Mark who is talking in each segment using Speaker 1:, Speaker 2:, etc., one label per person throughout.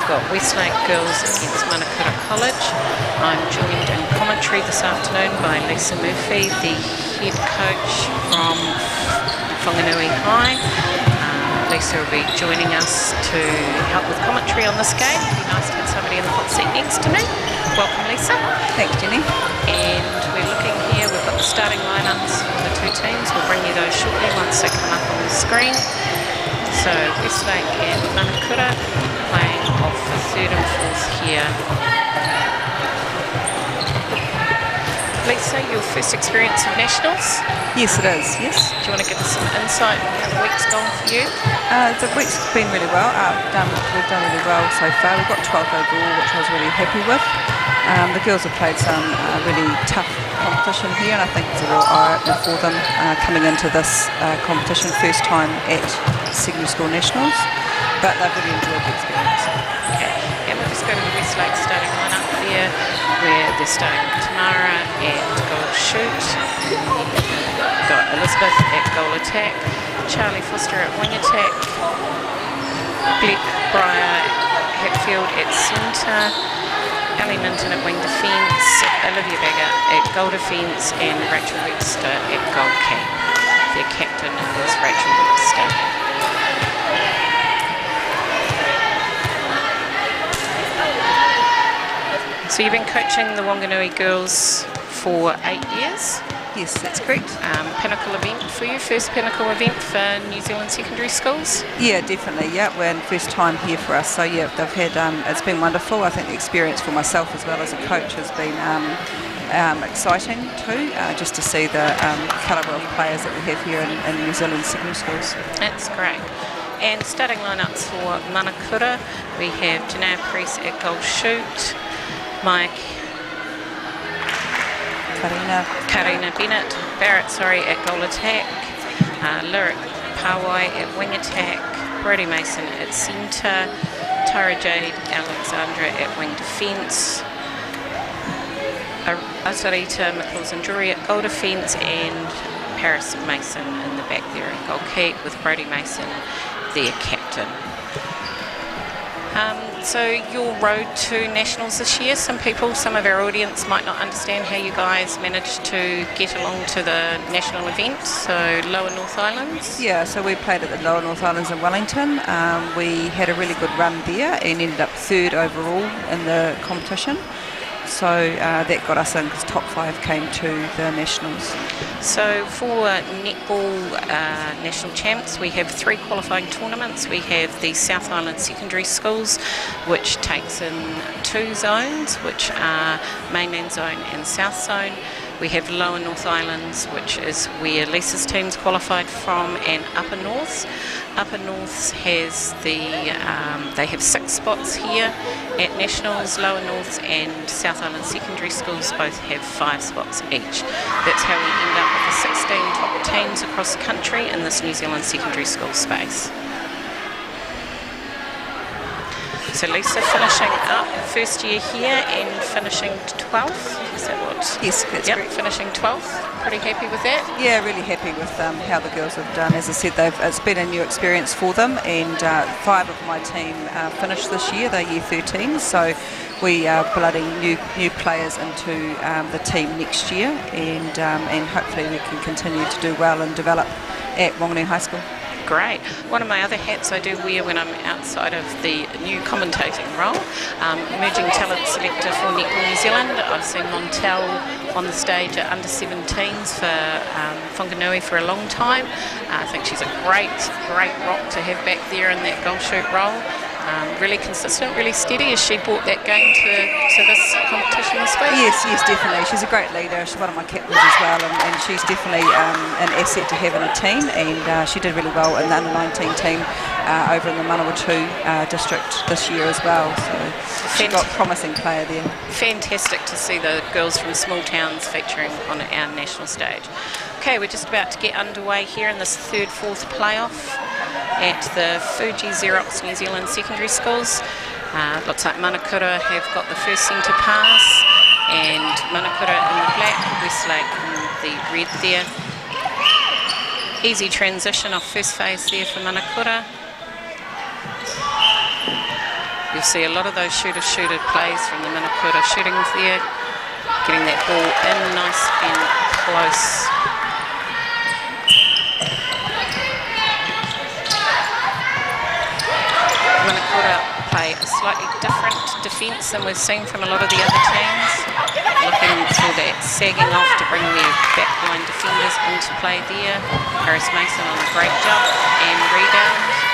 Speaker 1: got Westlake girls against Manukura College. I'm joined in commentary this afternoon by Lisa Murphy, the head coach from Whanganui High. Lisa will be joining us to help with commentary on this game. It'd be nice to have somebody in the hot seat next to me. Welcome, Lisa.
Speaker 2: Thanks, Jenny.
Speaker 1: And we're looking here, we've got the starting lineups for the two teams. We'll bring you those shortly once they come up on the screen. So Westlake and Manukura playing off for third and fourth here. Lisa, your first experience of nationals?
Speaker 2: Yes, it is, yes.
Speaker 1: Do you want to give us some insight on how the week's gone for you?
Speaker 2: The week's been really well. We've done really well so far. We've got 12th overall, which I was really happy with. The girls have played some really tough competition here, and I think it's a real eye-opener for them coming into this competition, first time at secondary school nationals, but they've really enjoyed the experience.
Speaker 1: Okay, and we'll just go to the Westlake starting line-up there, where they're starting with Tamara at goal shoot. Got Elizabeth at goal attack, Charlie Foster at wing attack, Blake Breyer Hatfield at centre, Ellie Minton at wing defence, Olivia Bagger at goal defence, and Rachel Webster at goal kick. Their captain is Rachel Webster. So you've been coaching the Whanganui girls for 8 years?
Speaker 2: Yes, that's correct.
Speaker 1: Pinnacle event for you, first pinnacle event for New Zealand secondary schools?
Speaker 2: Yeah, definitely, yeah, we're first time here for us, so yeah, they've had, it's been wonderful. I think the experience for myself as well as a coach has been exciting too, just to see the calibre of players that we have here in New Zealand secondary schools.
Speaker 1: That's great. And starting lineups for Manukura, we have Janelle Priest at goal shoot, Karina Bennett, Barrett, at goal attack, Lyric Pawai at wing attack, Brody Mason at centre, Tara Jade Alexandra at wing defence, Asarita McCausanduri at goal defence, and Paris Mason in the back there at goal keep, with Brody Mason their captain. So your road to nationals this year, some of our audience might not understand how you guys managed to get along to the national event, so Lower North Islands. Yeah,
Speaker 2: so we played at the Lower North Islands in Wellington. We had a really good run there and ended up third overall in the competition. So that got us in because top 5 came to the nationals.
Speaker 1: So for netball national champs, we have 3 qualifying tournaments. We have the South Island secondary schools, which takes in 2 zones, which are mainland zone and south zone. We have Lower North Islands, which is where Lisa's team's qualified from, and Upper North. Upper North has they have 6 spots here at nationals. Lower North and South Island secondary schools both have 5 spots each. That's how we end up with the 16 top teams across the country in this New Zealand secondary school space. So Lisa finishing up first year here and finishing 12th, is that what?
Speaker 2: Yes, that's correct.
Speaker 1: Finishing 12th, pretty happy with that?
Speaker 2: Yeah, really happy with how the girls have done. As I said, it's been a new experience for them, and 5 of my team finished this year, they're year 13, so we are blooding new players into the team next year, and hopefully we can continue to do well and develop at Whanganui High School.
Speaker 1: Great. One of my other hats I do wear when I'm outside of the new commentating role, emerging talent selector for Netball New Zealand. I've seen Montel on the stage at under 17s for Whanganui for a long time. I think she's a great rock to have back there in that goal shoot role. Really consistent, really steady. Has she brought that game to this competition this week?
Speaker 2: Yes, definitely. She's a great leader. She's one of my captains as well, and she's definitely an asset to have in a team, and she did really well in the under-19 team over in the Manukura district this year as well. So she's got a promising player there. Fantastic
Speaker 1: to see the girls from small towns featuring on our national stage. Okay, we're just about to get underway here in this 3rd-4th playoff at the Fuji Xerox New Zealand secondary schools. Looks like Manukura have got the first centre pass, and Manukura in the black, Westlake in the red there. Easy transition off first phase there for Manukura. You'll see a lot of those shooter plays from the Manukura shootings there. Getting that ball in nice and close. Manukura play a slightly different defence than we've seen from a lot of the other teams. Looking for that sagging off to bring their backline defenders into play there. Harris Mason on a great jump and rebound.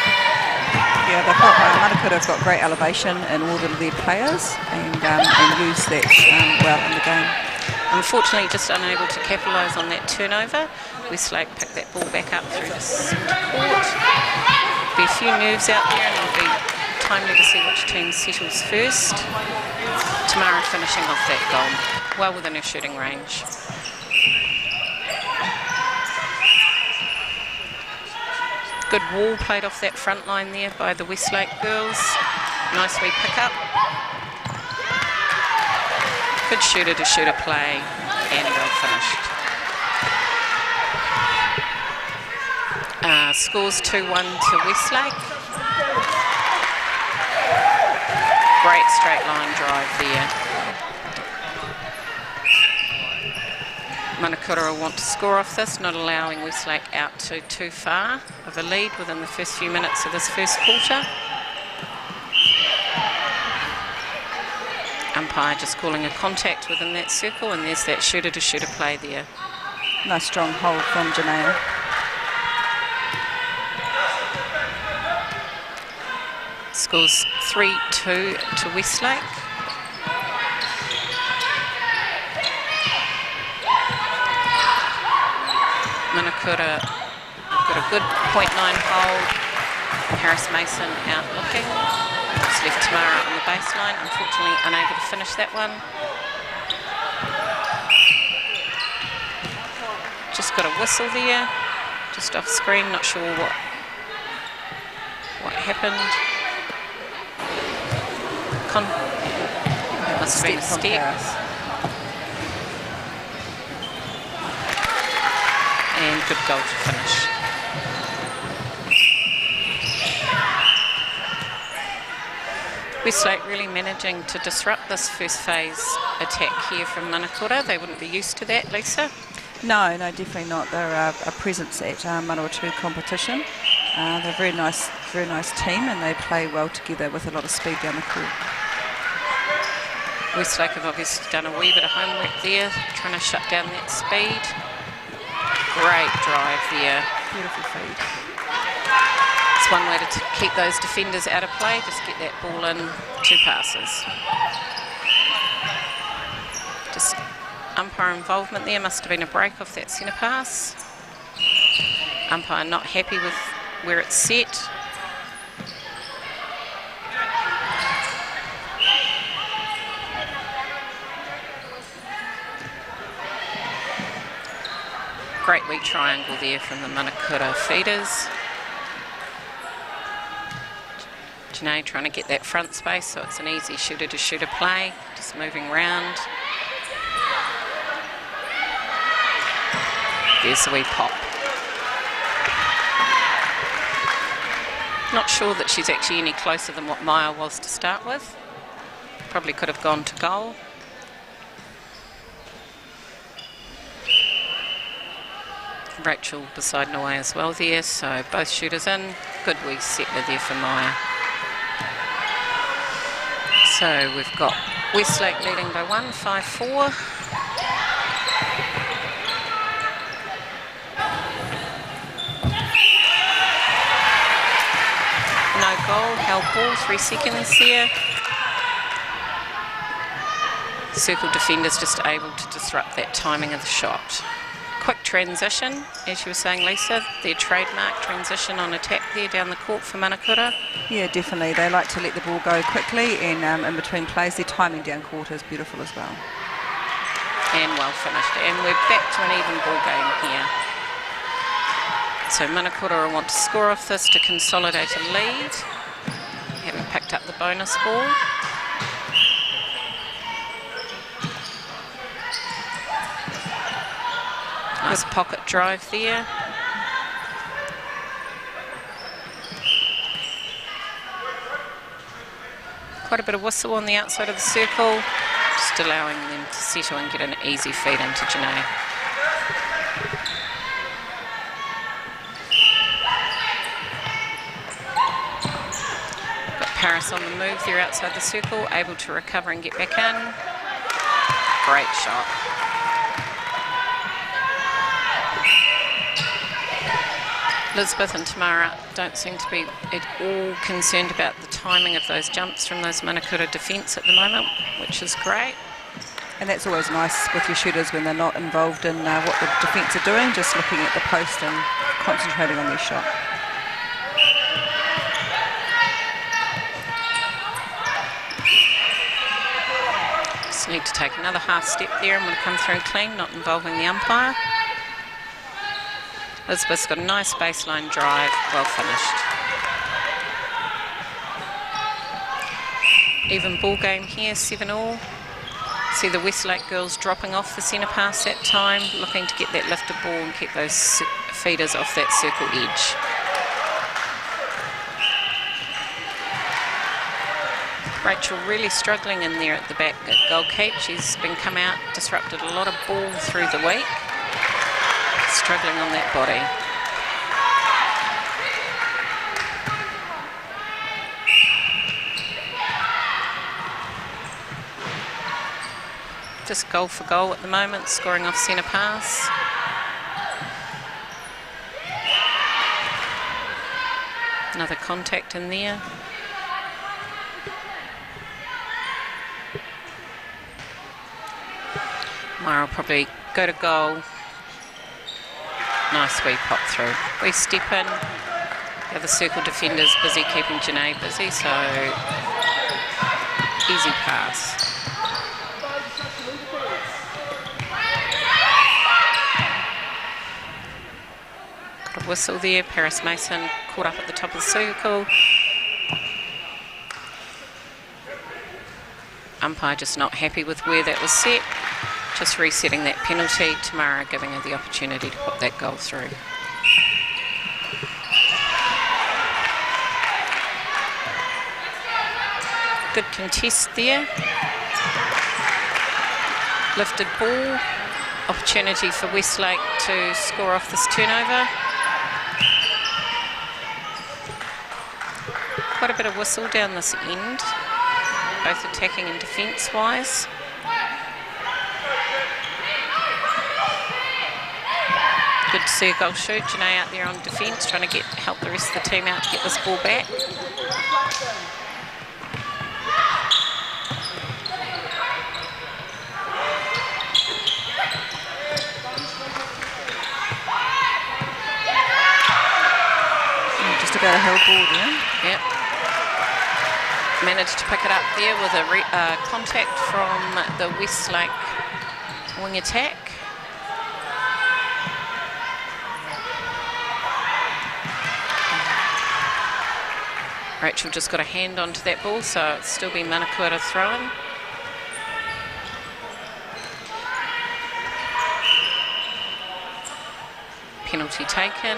Speaker 2: Yeah, they've got, Manukura have got great elevation in order to their players and use that well in the game.
Speaker 1: Unfortunately, just unable to capitalise on that turnover. Westlake picked that ball back up through the court. Be a few moves out there, and it'll be timely to see which team settles first. Tamara finishing off that goal, well within her shooting range. Good wall played off that front line there by the Westlake girls. Nice wee pick up. Good shooter-to-shooter play and well finished. Scores 2-1 to Westlake. Great straight line drive there. Manukura will want to score off this, not allowing Westlake out to too far of a lead within the first few minutes of this first quarter. Umpire just calling a contact within that circle, and there's that shooter-to-shooter play there.
Speaker 2: Nice strong hold from Janelle.
Speaker 1: Scores 3-2 to Westlake. Manukura got a good 0.9 hold. Harris Mason out looking. Just left Tamara on the baseline, unfortunately unable to finish that one. Just got a whistle there, just off screen, not sure what happened. Must have been a step. And good goal to finish. Westlake really managing to disrupt this first phase attack here from Manukura. They wouldn't be used to that, Lisa.
Speaker 2: No, definitely not. They're a presence at Manukura competition. They're a very nice team, and they play well together with a lot of speed down the court.
Speaker 1: Westlake have obviously done a wee bit of homework there, trying to shut down that speed. Great drive there.
Speaker 2: Beautiful feed.
Speaker 1: It's one way to keep those defenders out of play, just get that ball in, 2 passes. Just umpire involvement there, must have been a break off that centre pass. Umpire not happy with where it's set. Great wee triangle there from the Manukura feeders. Janae trying to get that front space, so it's an easy shooter-to-shooter play, just moving round. There's a wee pop. Not sure that she's actually any closer than what Maya was to start with. Probably could have gone to goal. Rachel beside Noe as well there, so both shooters in. Good wee settler there for Maya. So we've got Westlake leading by 1, 5-4. No goal, held ball, 3 seconds there. Circle defenders just able to disrupt that timing of the shot. Quick transition, as you were saying, Lisa, their trademark transition on attack there down the court for Manukura.
Speaker 2: Yeah, definitely. They like to let the ball go quickly, and in between plays, their timing down court is beautiful as well.
Speaker 1: And well finished. And we're back to an even ball game here. So Manukura want to score off this to consolidate a lead. Haven't picked up the bonus ball. Nice pocket drive there. Quite a bit of whistle on the outside of the circle, just allowing them to settle and get an easy feed into Janae. Got Paris on the move there outside the circle, able to recover and get back in. Great shot. Elizabeth and Tamara don't seem to be at all concerned about the timing of those jumps from those Manukura defence at the moment, which is great.
Speaker 2: And that's always nice with your shooters when they're not involved in what the defence are doing, just looking at the post and concentrating on their shot.
Speaker 1: Just need to take another half step there. I'm going to come through clean, not involving the umpire. Elizabeth's got a nice baseline drive, well finished. Even ball game here, 7-all. See the Westlake girls dropping off the centre pass that time, looking to get that lifted ball and keep those feeders off that circle edge. Rachel really struggling in there at the back at goal keep. She's been come out, disrupted a lot of ball through the week. Struggling on that body. Just goal for goal at the moment, scoring off centre pass. Another contact in there. Mara will probably go to goal. Nice wee pop through. We step in. The other circle defenders busy keeping Janae busy, so easy pass. Got a whistle there. Paris Mason caught up at the top of the circle. Umpire just not happy with where that was set. Just resetting that penalty. Tamara giving her the opportunity to put that goal through. Good contest there. Lifted ball. Opportunity for Westlake to score off this turnover. Quite a bit of whistle down this end, both attacking and defence-wise. Good to see a goal shoot. Janae out there on defence, trying to help the rest of the team out to get this ball back.
Speaker 2: Just about a held ball there.
Speaker 1: Yep. Managed to pick it up there with a contact from the Westlake wing attack. Rachel just got a hand onto that ball, so it'll still be Manukura throwing. Penalty taken,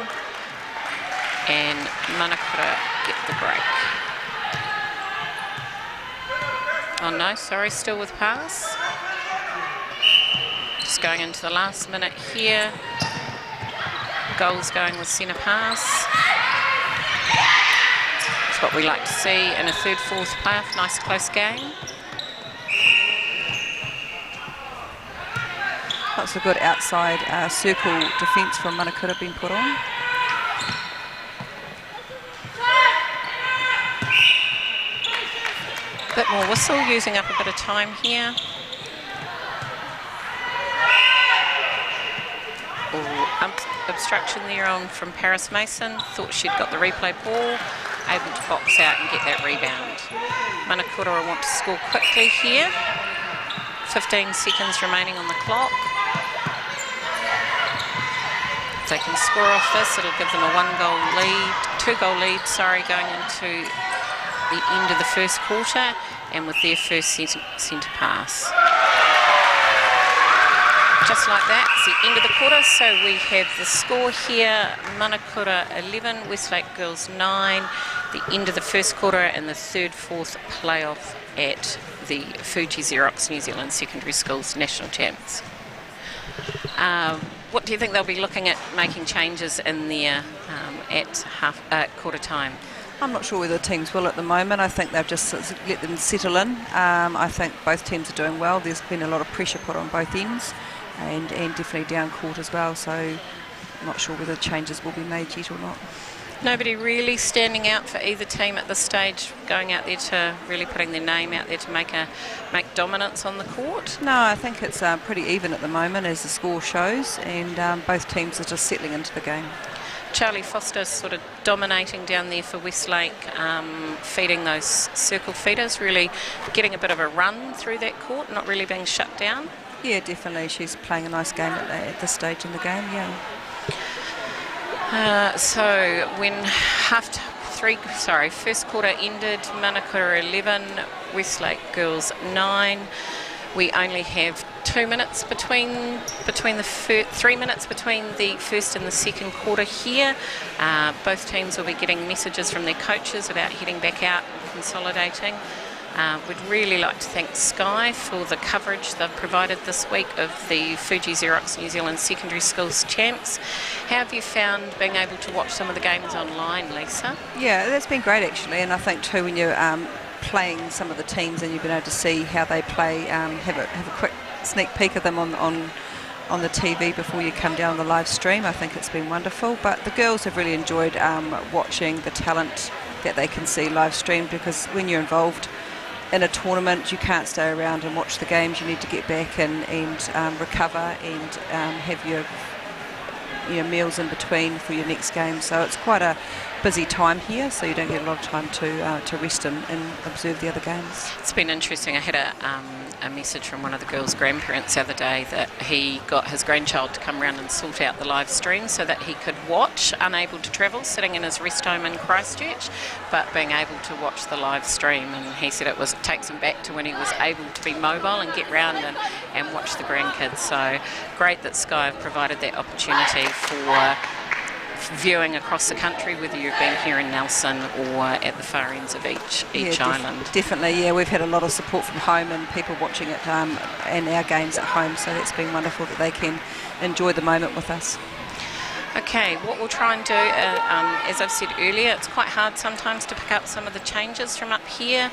Speaker 1: and Manukura get the break. Oh no, sorry, still with pass. Just going into the last minute here. Goals going with centre pass. What we like to see in a third, fourth playoff. Nice close game.
Speaker 2: Lots of good outside circle defence from Manukura being put on.
Speaker 1: Bit more whistle, using up a bit of time here. Obstruction there on from Paris Mason. Thought she'd got the replay ball. Able to box out and get that rebound. Manukura want to score quickly here. 15 seconds remaining on the clock. If they can score off this, it'll give them a two-goal lead, going into the end of the first quarter, and with their first centre pass. Just like that, it's the end of the quarter, so we have the score here, Manukura 11, Westlake Girls 9. the end of the first quarter and the third, fourth playoff at the Fuji Xerox New Zealand Secondary Schools National Champs. What do you think they'll be looking at making changes in there at quarter time?
Speaker 2: I'm not sure whether the teams will at the moment. I think they've just let them settle in. I think both teams are doing well. There's been a lot of pressure put on both ends and definitely down court as well. So I'm not sure whether changes will be made yet or not.
Speaker 1: Nobody really standing out for either team at this stage, going out there to really putting their name out there to make dominance on the court?
Speaker 2: No, I think it's pretty even at the moment as the score shows, and both teams are just settling into the game.
Speaker 1: Charlie Foster sort of dominating down there for Westlake, feeding those circle feeders, really getting a bit of a run through that court, not really being shut down.
Speaker 2: Yeah, definitely. She's playing a nice game at this stage in the game, yeah.
Speaker 1: So when first quarter ended, Manukura 11, Westlake girls 9. We only have 2 minutes between the 3 minutes between the first and the second quarter here. Both teams will be getting messages from their coaches about heading back out and consolidating. We'd really like to thank Sky for the coverage they've provided this week of the Fuji Xerox New Zealand Secondary Schools Champs. How have you found being able to watch some of the games online, Lisa?
Speaker 2: Yeah, that's been great actually, and I think too when you're playing some of the teams and you've been able to see how they play, have a quick sneak peek of them on the TV before you come down the live stream. I think it's been wonderful, but the girls have really enjoyed watching the talent that they can see live streamed, because when you're involved in a tournament you can't stay around and watch the games. You need to get back and recover and have your meals in between for your next game. So it's quite a busy time here, so you don't get a lot of time to rest and observe the other games.
Speaker 1: It's been interesting. I had a message from one of the girls' grandparents the other day that he got his grandchild to come around and sort out the live stream so that he could watch, unable to travel, sitting in his rest home in Christchurch, but being able to watch the live stream. And he said it takes him back to when he was able to be mobile and get round and watch the grandkids. So great that Sky have provided that opportunity for viewing across the country, whether you've been here in Nelson or at the far ends of each island.
Speaker 2: Definitely, yeah. We've had a lot of support from home and people watching it and our games at home, so it's been wonderful that they can enjoy the moment with us.
Speaker 1: Okay, what we'll try and do, as I've said earlier, it's quite hard sometimes to pick up some of the changes from up here.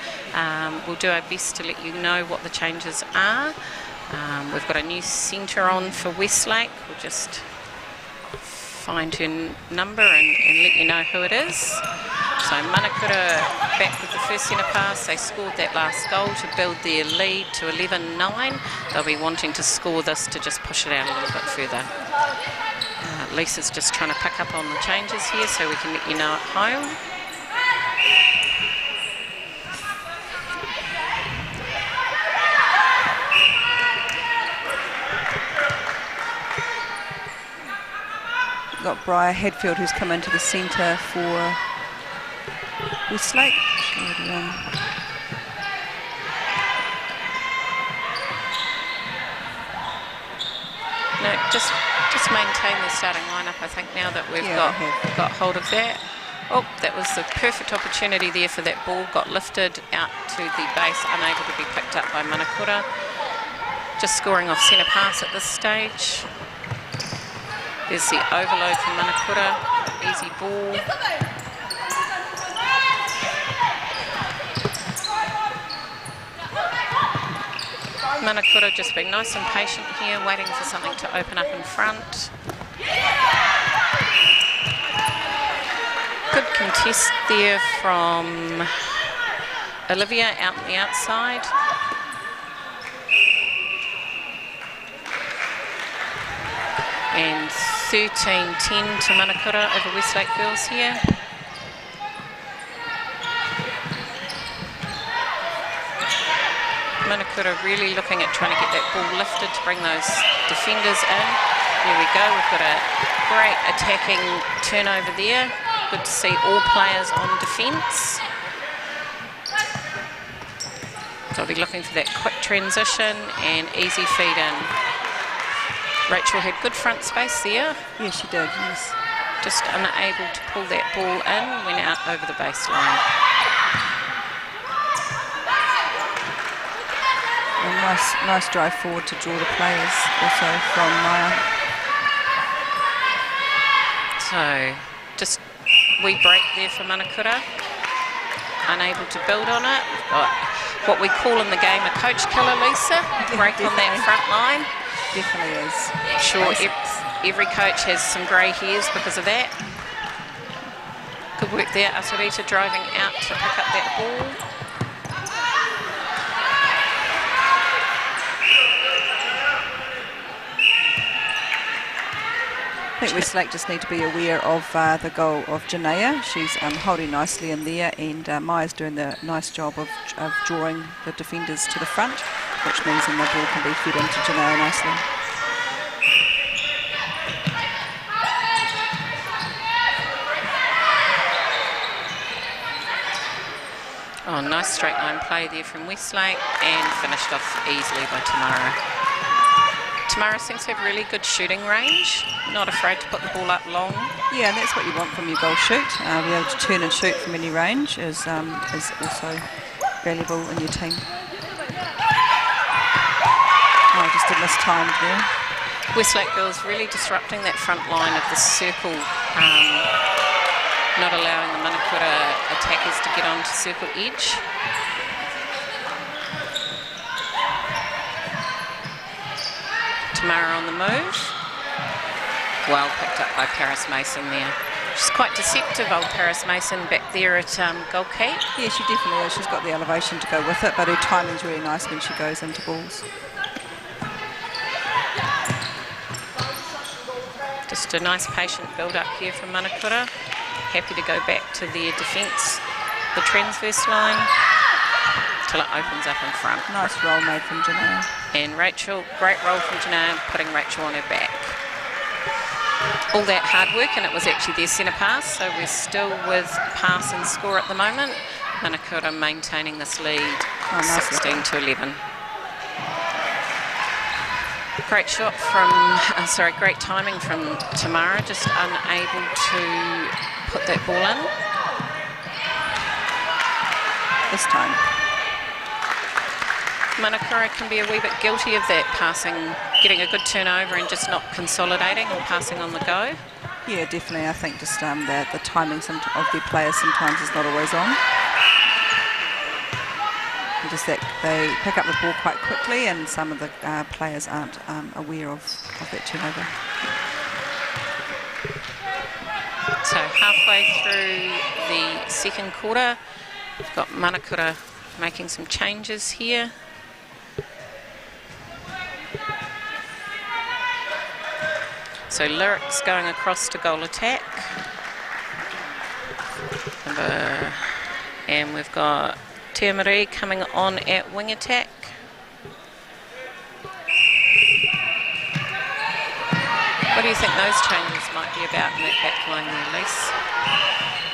Speaker 1: We'll do our best to let you know what the changes are. We've got a new centre on for Westlake. We'll just find her number and let you know who it is. So Manukura back with the first centre pass. They scored that last goal to build their lead to 11-9. They'll be wanting to score this to just push it out a little bit further. Lisa's just trying to pick up on the changes here so we can let you know at home. Got
Speaker 2: Briar Hadfield, who's come into the centre for Westlake.
Speaker 1: No, just maintain the starting lineup, I think, now that we've got hold of that. Oh, that was the perfect opportunity there for that ball. Got lifted out to the base, unable to be picked up by Manukura. Just scoring off centre pass at this stage. There's the overload from Manukura, easy ball. Manukura just being nice and patient here, waiting for something to open up in front. Good contest there from Olivia out on the outside. And 13-10 to Manukura over Westlake girls here. Manukura really looking at trying to get that ball lifted to bring those defenders in. There we go, we've got a great attacking turnover there. Good to see all players on defence. They'll be looking for that quick transition and easy feed in. Rachel had good front space there.
Speaker 2: Yes, she did, yes.
Speaker 1: just unable to pull that ball in, went out over the baseline.
Speaker 2: A nice drive forward to draw the players also from Maya.
Speaker 1: So just we break there for Manukura, unable to build on it. We've got what we call in the game a coach killer, Lisa. Break on that front line.
Speaker 2: Definitely is.
Speaker 1: Sure, every coach has some grey hairs because of that. Good work there, Asurita driving out to pick up that ball.
Speaker 2: I think Westlake just need to be aware of the goal of Janea. She's holding nicely in there, and Maya's doing the nice job of drawing the defenders to the front, which means then the ball can be fed into Janea nicely.
Speaker 1: Oh, nice straight line play there from Westlake, and finished off easily by Tamara. Tamara seems to have really good shooting range, not afraid to put the ball up long.
Speaker 2: Yeah, and that's what you want from your goal shoot. Be able to turn and shoot from any range is also valuable in your team. Oh, just a mistimed there.
Speaker 1: Westlake girls really disrupting that front line of the circle, not allowing the Manukura attackers to get onto circle edge. Tamara on the move. Well picked up by Paris Mason there. She's quite deceptive, old Paris Mason, back there at goal keep.
Speaker 2: Yeah, she definitely is. She's got the elevation to go with it, but her timing's really nice when she goes into balls.
Speaker 1: Just a nice patient build up here from Manukura. Happy to go back to their defence, the transverse line, till it opens up in front.
Speaker 2: Nice roll made from Janea.
Speaker 1: And Rachel, great roll from Janea, putting Rachel on her back. All that hard work, and it was actually their centre pass, so we're still with pass and score at the moment. Manukura maintaining this lead, 16 to 11. Great shot from, great timing from Tamara, just unable to put that ball in.
Speaker 2: This time.
Speaker 1: Manukura can be a wee bit guilty of that passing, getting a good turnover and just not consolidating and passing on the go.
Speaker 2: Yeah, definitely. I think just the timing of their players sometimes is not always on. And just that they pick up the ball quite quickly, and some of the players aren't aware of that turnover.
Speaker 1: So halfway through the second quarter, we've got Manukura making some changes here. So Lyrics going across to goal attack. And we've got Tia Marie coming on at wing attack. What do you think those changes might be about in that back line there, Lise?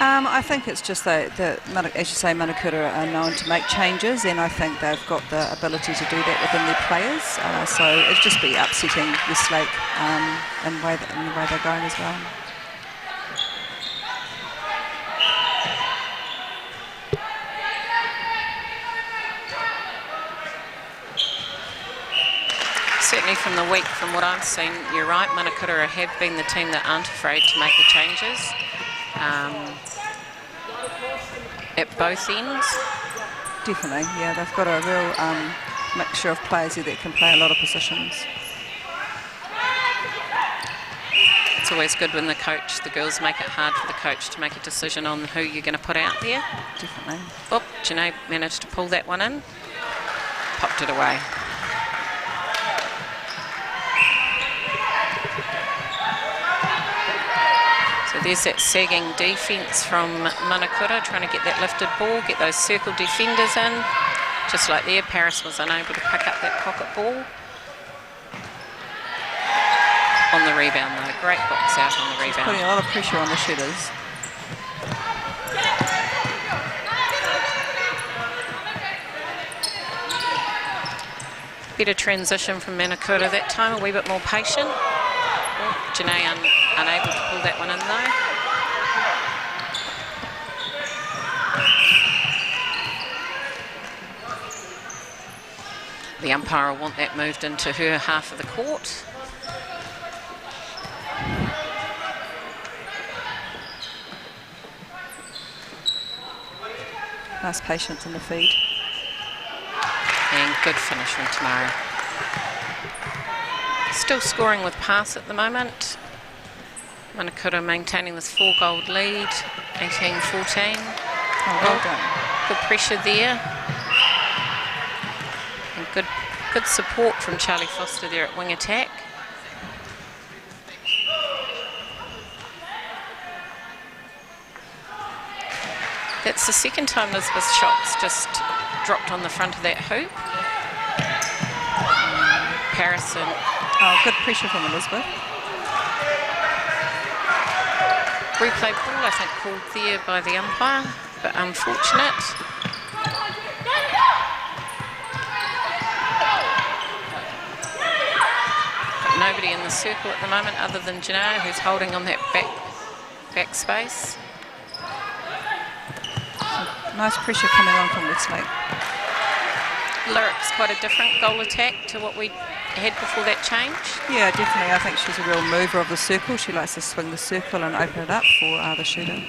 Speaker 2: I think it's just that, as you say, Manukura are known to make changes, and I think they've got the ability to do that within their players. So it'd just be upsetting Westlake in the way they're going as well.
Speaker 1: Certainly from the week, from what I've seen, you're right, Manukura have been the team that aren't afraid to make the changes at both ends.
Speaker 2: Definitely, yeah, they've got a real mixture of players here that can play a lot of positions.
Speaker 1: It's always good when the girls make it hard for the coach to make a decision on who you're going to put out there.
Speaker 2: Definitely.
Speaker 1: Oh, Janae managed to pull that one in, popped it away. So there's that sagging defence from Manukura, trying to get that lifted ball, get those circle defenders in. Just like there, Paris was unable to pick up that pocket ball. On the rebound though, great box out on the rebound.
Speaker 2: Putting a lot of pressure on the shooters. Better transition from Manukura that time, a wee bit more patient. Janae
Speaker 1: unable to pull that one in though. The umpire will want that moved into her half of the court.
Speaker 2: Nice patience in the feed.
Speaker 1: And good finish from Tamara. Still scoring with pass at the moment. Manukura maintaining this 4-goal lead, 18-14.
Speaker 2: Oh, well done.
Speaker 1: Good pressure there. And good support from Charlie Foster there at wing attack. That's the second time Elizabeth's shots just dropped on the front of that hoop. Harrison.
Speaker 2: Oh, good pressure from Elizabeth.
Speaker 1: Replay ball, I think, called there by the umpire, but unfortunate. But nobody in the circle at the moment other than Janelle, who's holding on that back space.
Speaker 2: Nice pressure coming on from Westlake.
Speaker 1: Lyric's quite a different goal attack to what we had before that change.
Speaker 2: Yeah, definitely. I think she's a real mover of the circle. She likes to swing the circle and open it up for the shooter.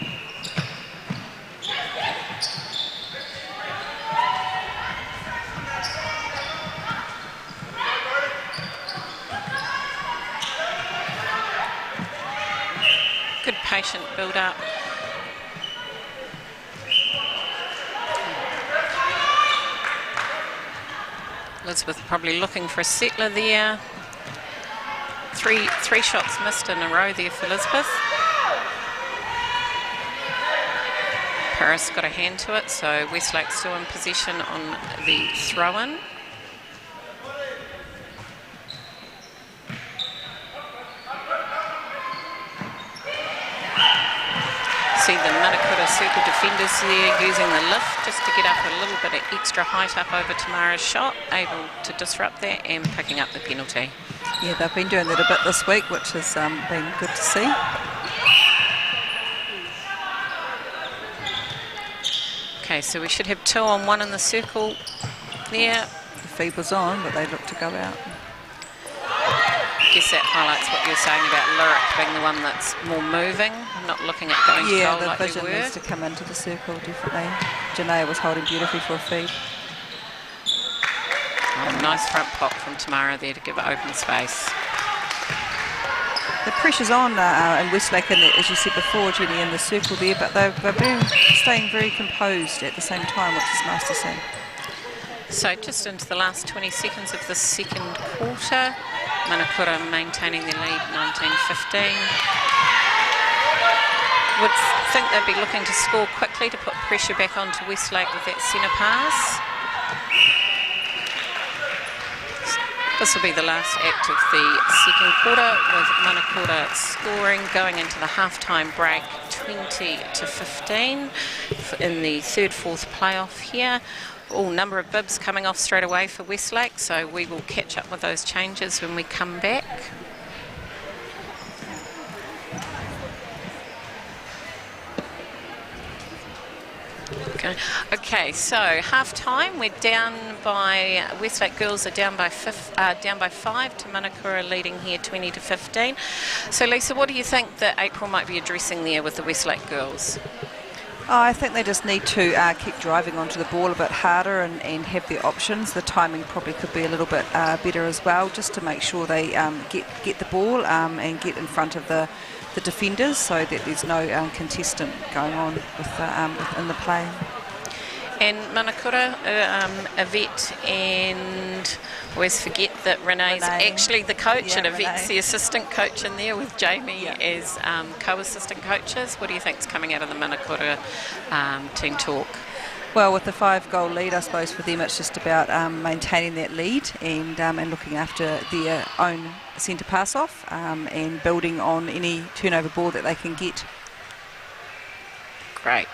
Speaker 1: Good patient build up. Elizabeth probably looking for a settler there. Three shots missed in a row there for Elizabeth. Paris got a hand to it, so Westlake still in possession on the throw-in. See the Manukura circle defenders there using the lift just to get up a little bit of extra height up over Tamara's shot, able to disrupt that and picking up the penalty.
Speaker 2: Yeah, they've been doing that a bit this week, which has been good to see.
Speaker 1: Okay, so we should have 2 on 1 in the circle there.
Speaker 2: The feed was on, but they looked to go out.
Speaker 1: I guess that highlights what you're saying about Lyric being the one that's more moving, not looking at going to goal like they
Speaker 2: the vision
Speaker 1: were.
Speaker 2: needs to come into the circle, definitely. Janae was holding beautifully for a feed.
Speaker 1: Oh, nice front pop from Tamara there to give it open space.
Speaker 2: The pressure's on in Westlake, and as you said before, Jenny, in the circle there, but they've been staying very composed at the same time, which is nice to see.
Speaker 1: So just into the last 20 seconds of the second quarter, Manukura maintaining their lead, 19-15. Would think they'd be looking to score quickly to put pressure back onto Westlake with that centre pass. This will be the last act of the second quarter, with Manukura scoring going into the half-time break, 20-15 in the third-fourth playoff here. Number of bibs coming off straight away for Westlake, so we will catch up with those changes when we come back. Okay, so half time, we're down by, Westlake girls are down by 5 to Manukura leading here 20-15. So Lisa, what do you think that April might be addressing there with the Westlake girls?
Speaker 2: I think they just need to keep driving onto the ball a bit harder and have the options. The timing probably could be a little bit better as well, just to make sure they get the ball and get in front of the defenders, so that there's no contestant going on within the play.
Speaker 1: And Manukura, Yvette, and I always forget that Renee's actually the coach, and Yvette's the assistant coach in there with Jamie as co-assistant coaches. What do you think's coming out of the Manukura team talk?
Speaker 2: Well, with the 5-goal lead, I suppose for them it's just about maintaining that lead and looking after their own centre pass off and building on any turnover ball that they can get.
Speaker 1: Great.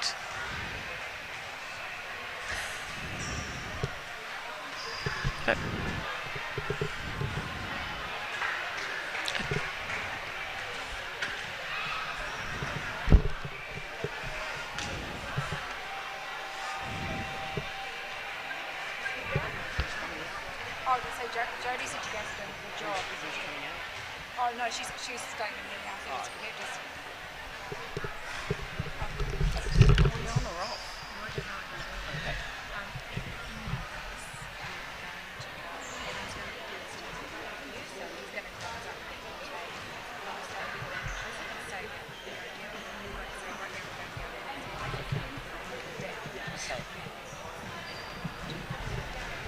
Speaker 3: Oh, so Jodie said you guys are doing a good job. Oh no, she's staying in the house. Oh, okay. Just.
Speaker 1: Are we on or off?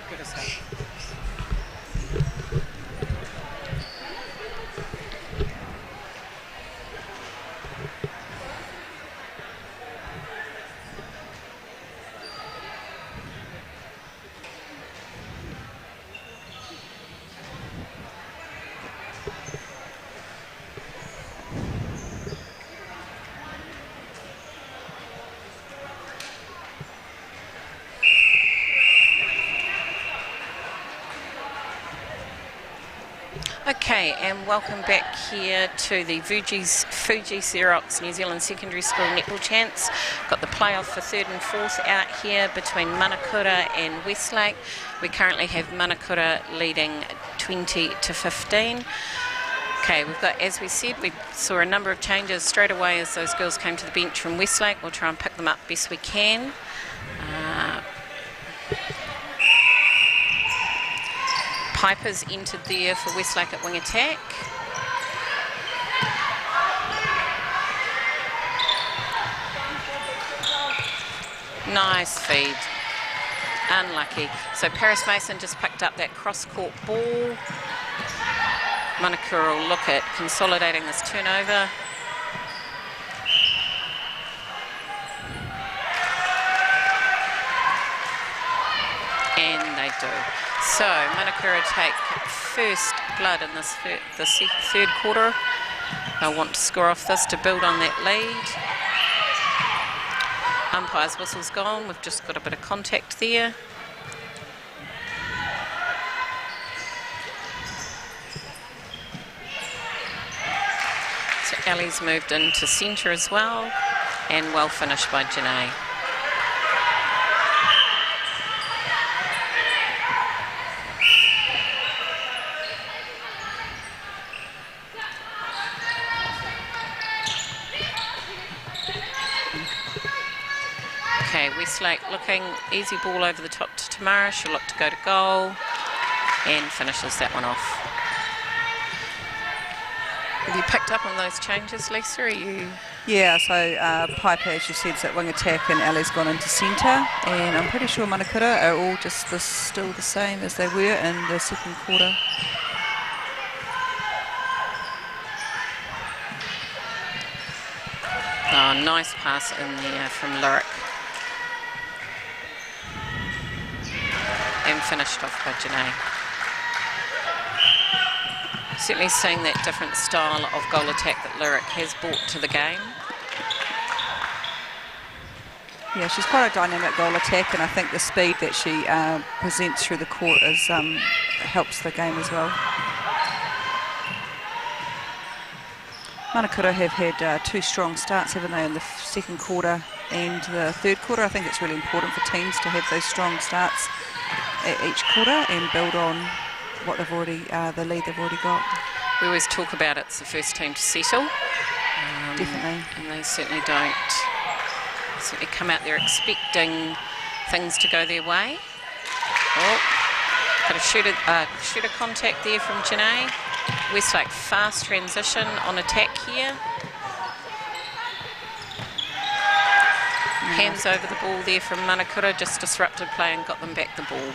Speaker 1: Good as hell. Okay, and welcome back here to the Fuji Xerox New Zealand Secondary School Netball Chance. Got the playoff for 3rd and 4th out here between Manukura and Westlake. We currently have Manukura leading 20-15. Okay, we've got, as we said, we saw a number of changes straight away as those girls came to the bench from Westlake. We'll try and pick them up best we can. Piper's entered there for Westlake at wing attack. Nice feed. Unlucky. So Paris Mason just picked up that cross-court ball. Manukura will look at consolidating this turnover. And they do. So Manukura take first blood in this third quarter. They'll want to score off this to build on that lead. Umpire's whistle's gone. We've just got a bit of contact there. So Ali's moved into centre as well. And well finished by Janae. Okay, Westlake looking, easy ball over the top to Tamara. She'll look to go to goal and finishes that one off. Have you picked up on those changes, Lisa? Are you?
Speaker 2: Yeah, so Piper, as you said, is at wing attack and Ali's gone into centre. And I'm pretty sure Manukura are all just still the same as they were in the second quarter.
Speaker 1: Oh, nice pass in there from Lyric. And finished off by Janae. Certainly seeing that different style of goal attack that Lyric has brought to the game.
Speaker 2: Yeah, she's quite a dynamic goal attack, and I think the speed that she presents through the court helps the game as well. Manukura have had 2 strong starts, haven't they, in the second quarter and the third quarter. I think it's really important for teams to have those strong starts at each quarter and build on what they've already, the lead they've already got.
Speaker 1: We always talk about it's the first team to settle.
Speaker 2: Definitely. And
Speaker 1: they certainly don't come out there expecting things to go their way. Oh, got a shooter contact there from Janae. Westlake fast transition on attack here. Hands over the ball there from Manukura, just disrupted play and got them back the ball.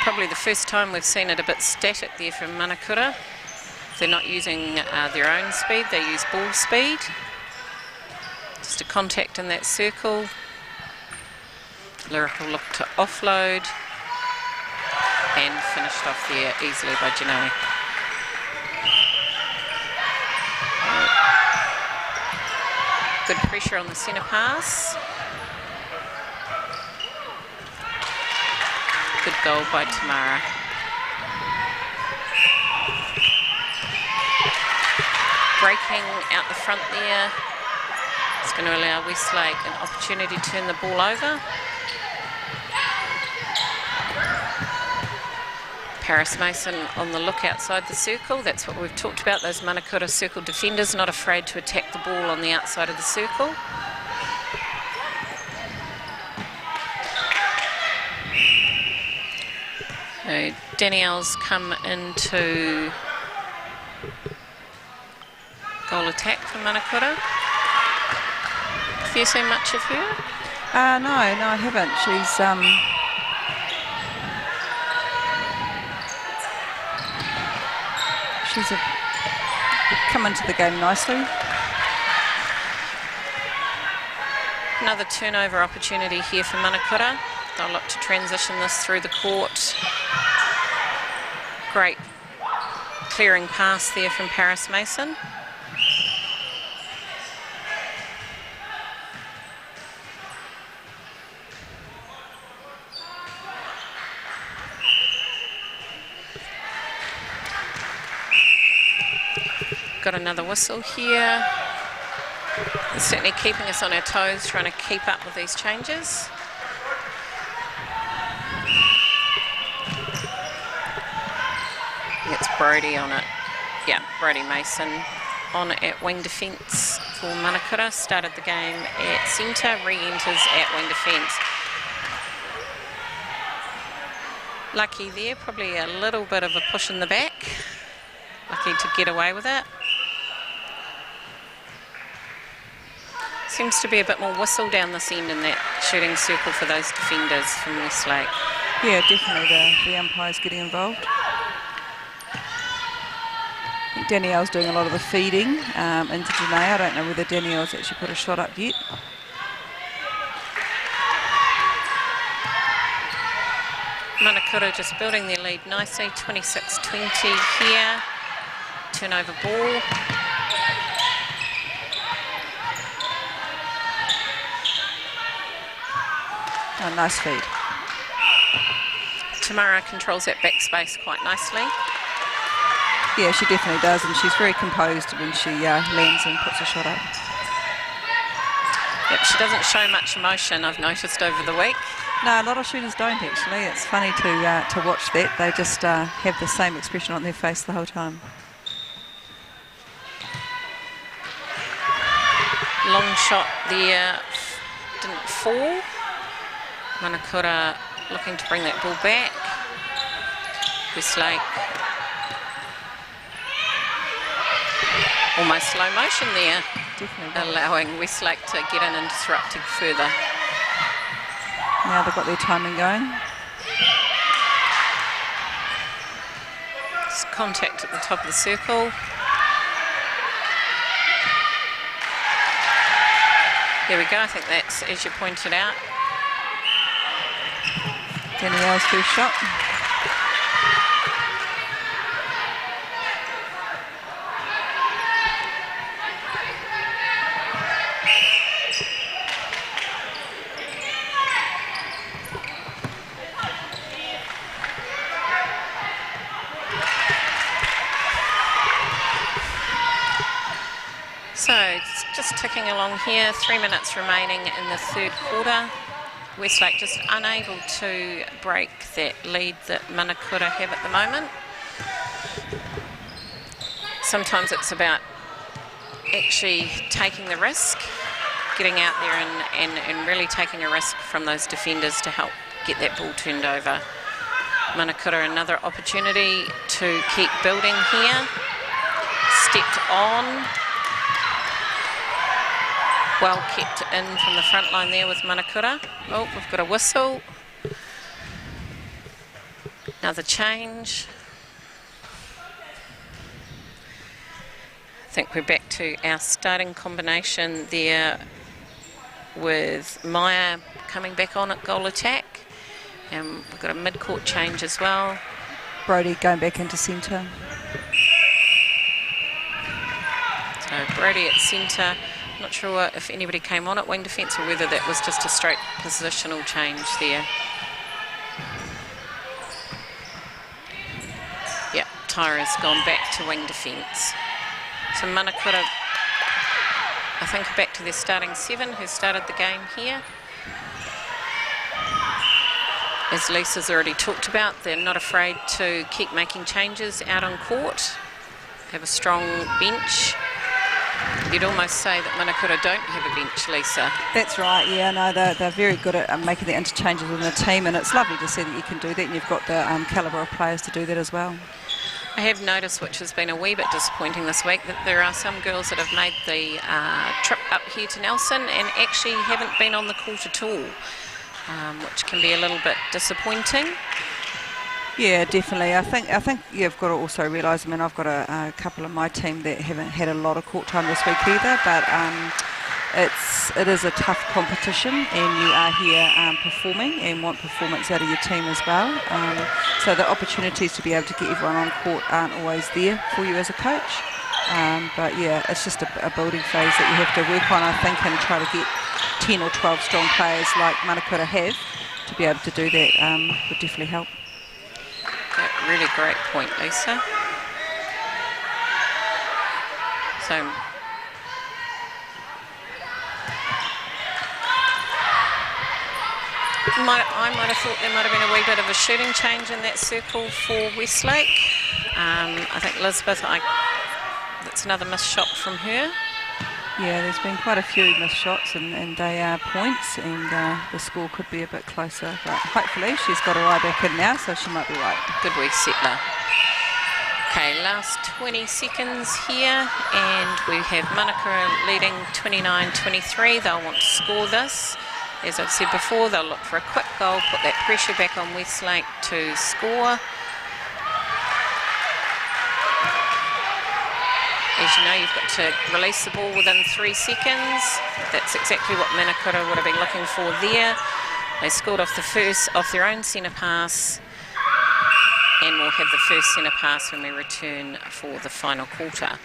Speaker 1: Probably the first time we've seen it a bit static there from Manukura. They're not using their own speed, they use ball speed. Just a contact in that circle. Lyric will look to offload. And finished off there easily by Janae. Good pressure on the centre pass. Good goal by Tamara. Breaking out the front there It's going to allow Westlake an opportunity to turn the ball over. Paris Mason on the look outside the circle. That's what we've talked about, those Manukura circle defenders, not afraid to attack the ball on the outside of the circle. So Danielle's come into goal attack for Manukura. Have you seen much of her?
Speaker 2: No, I haven't. She's come into the game nicely.
Speaker 1: Another turnover opportunity here for Manukura. They'll look to transition this through the court. Great clearing pass there from Paris Mason. Got another whistle here. It's certainly keeping us on our toes, trying to keep up with these changes. It's Brody on it. Yeah, Brody Mason on at wing defence for Manukura. Started the game at centre, re-enters at wing defence. Lucky there, probably a little bit of a push in the back. Lucky to get away with it. Seems to be a bit more whistle down this end in that shooting circle for those defenders from Westlake.
Speaker 2: Yeah, definitely the umpire's getting involved. I think Danielle's doing a lot of the feeding into Janae. I don't know whether Danielle's actually put a shot up yet.
Speaker 1: Manukura just building their lead nicely, 26-20 here. Turnover ball.
Speaker 2: Oh, nice feed.
Speaker 1: Tamara controls that backspace quite nicely.
Speaker 2: Yeah, she definitely does, and she's very composed when she lands and puts a shot up.
Speaker 1: Yep, she doesn't show much emotion, I've noticed over the week.
Speaker 2: No, a lot of shooters don't actually. It's funny to watch that. They just have the same expression on their face the whole time.
Speaker 1: Long shot there, didn't fall. Manukura looking to bring that ball back. Westlake. Almost slow motion there.
Speaker 2: Definitely.
Speaker 1: Allowing Westlake to get in and disrupt it further.
Speaker 2: Now they've got their timing going.
Speaker 1: Just contact at the top of the circle. There we go, I think that's, as you pointed out.
Speaker 2: Danielle's first shot.
Speaker 1: So it's just ticking along here, 3 minutes remaining in the third quarter. Westlake just unable to break that lead that Manukura have at the moment. Sometimes it's about actually taking the risk, getting out there and really taking a risk from those defenders to help get that ball turned over. Manukura another opportunity to keep building here. Stepped on. Well kept in from the front line there with Manukura. Oh, we've got a whistle. Another change. I think we're back to our starting combination there with Maya coming back on at goal attack. And we've got a mid-court change as well.
Speaker 2: Brody going back into centre.
Speaker 1: So Brody at centre. Not sure if anybody came on at wing defence or whether that was just a straight positional change there. Yep, Tyra's gone back to wing defence. So Manukura I think back to their starting 7 who started the game here. As Lisa's already talked about, they're not afraid to keep making changes out on court, have a strong bench. You'd almost say that Manukura don't have a bench, Lisa.
Speaker 2: That's right, yeah, no, they're very good at making the interchanges within the team, and it's lovely to see that you can do that, and you've got the calibre of players to do that as well.
Speaker 1: I have noticed, which has been a wee bit disappointing this week, that there are some girls that have made the trip up here to Nelson and actually haven't been on the court at all, which can be a little bit disappointing.
Speaker 2: Yeah, definitely. I think you've got to also realise, I mean, I've got a couple of my team that haven't had a lot of court time this week either, but it is a tough competition, and you are here performing and want performance out of your team as well. So the opportunities to be able to get everyone on court aren't always there for you as a coach. But yeah, it's just a building phase that you have to work on, I think, and try to get 10 or 12 strong players like Manukura have to be able to do that would definitely help.
Speaker 1: Really great point, Lisa. So I might have thought there might have been a wee bit of a shooting change in that circle for Westlake. I think Elizabeth, that's another missed shot from her.
Speaker 2: Yeah, there's been quite a few missed shots, and they are points, and the score could be a bit closer. But hopefully she's got her eye back in now, so she might be right.
Speaker 1: Good wee settler. Okay, last 20 seconds here, and we have Manukura leading 29-23. They'll want to score this. As I've said before, they'll look for a quick goal, put that pressure back on Westlake to score. As you know, you've got to release the ball within 3 seconds. That's exactly what Manukura would have been looking for there. They scored off their own centre pass, and we'll have the first centre pass when we return for the final quarter.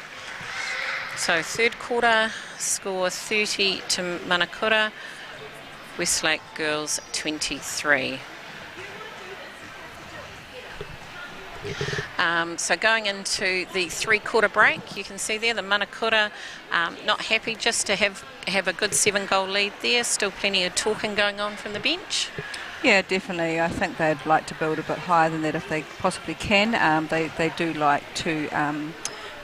Speaker 1: So third quarter, score 30 to Manukura, Westlake girls 23. So going into the 3-quarter break, you can see there the Manukura not happy just to have a good 7-goal lead there. Still plenty of talking going on from the bench.
Speaker 2: Yeah, definitely. I think they'd like to build a bit higher than that if they possibly can. They do like to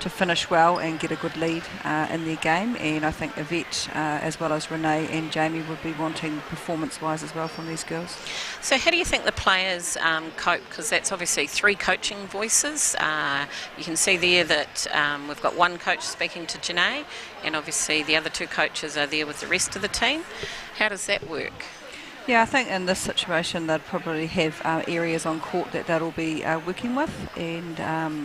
Speaker 2: finish well and get a good lead in their game, and I think Yvette as well as Renee and Jamie would be wanting performance-wise as well from these girls.
Speaker 1: So how do you think the players cope? Because that's obviously 3 coaching voices. You can see there that we've got one coach speaking to Janae, and obviously the other 2 coaches are there with the rest of the team. How does that work?
Speaker 2: Yeah, I think in this situation they'd probably have areas on court that they'll be working with, and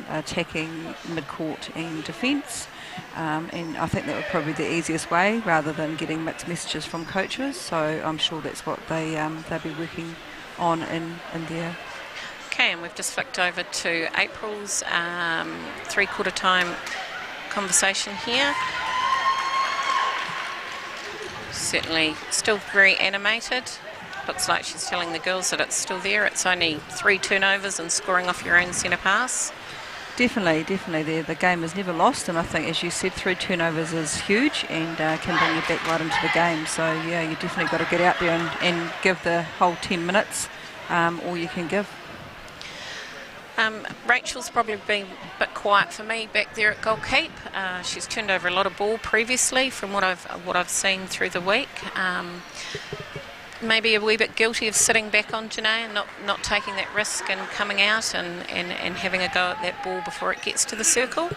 Speaker 2: attacking mid-court and defence, and I think that would probably be the easiest way rather than getting mixed messages from coaches, so I'm sure that's what they'll be working on in there.
Speaker 1: Okay, and we've just flicked over to April's 3-quarter time conversation here. Certainly still very animated. Looks like she's telling the girls that it's still there. It's only 3 turnovers and scoring off your own centre pass. Definitely.
Speaker 2: The game is never lost, and I think, as you said, 3 turnovers is huge and can bring you back right into the game. So yeah, you definitely got to get out there and give the whole 10 minutes all you can give.
Speaker 1: Rachel's probably been a bit quiet for me back there at goalkeep. She's turned over a lot of ball previously from what I've seen through the week. Maybe a wee bit guilty of sitting back on Janae and not taking that risk and coming out and having a go at that ball before it gets to the circle.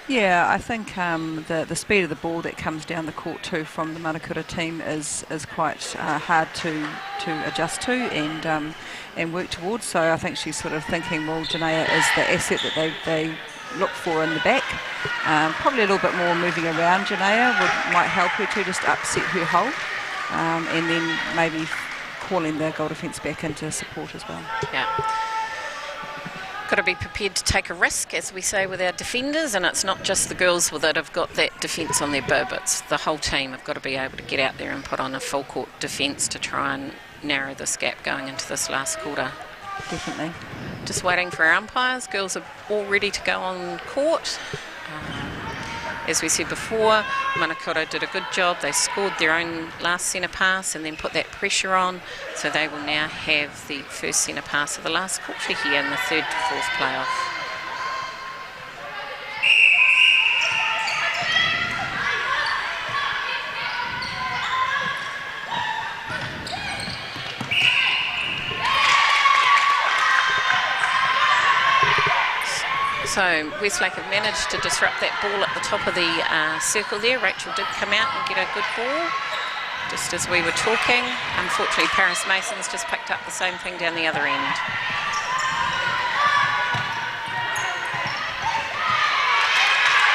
Speaker 2: Yeah, I think the speed of the ball that comes down the court too from the Manukura team is quite hard to adjust to and work towards. So I think she's sort of thinking, well, Janaea is the asset that they look for in the back. Probably a little bit more moving around Janaea might help her to just upset her hold, and then maybe calling the goal defence back into support as well.
Speaker 1: Yeah. Got to be prepared to take a risk, as we say, with our defenders, and it's not just the girls that have got that defence on their bib, it's the whole team have got to be able to get out there and put on a full court defence to try and narrow this gap going into this last quarter.
Speaker 2: Definitely.
Speaker 1: Just waiting for our umpires. Girls are all ready to go on court. As we said before, Manukura did a good job. They scored their own last centre pass and then put that pressure on, so they will now have the first centre pass of the last quarter here in the third to fourth playoff. So Westlake have managed to disrupt that ball at the top of the circle there. Rachel did come out and get a good ball, just as we were talking. Unfortunately, Paris Masons just picked up the same thing down the other end.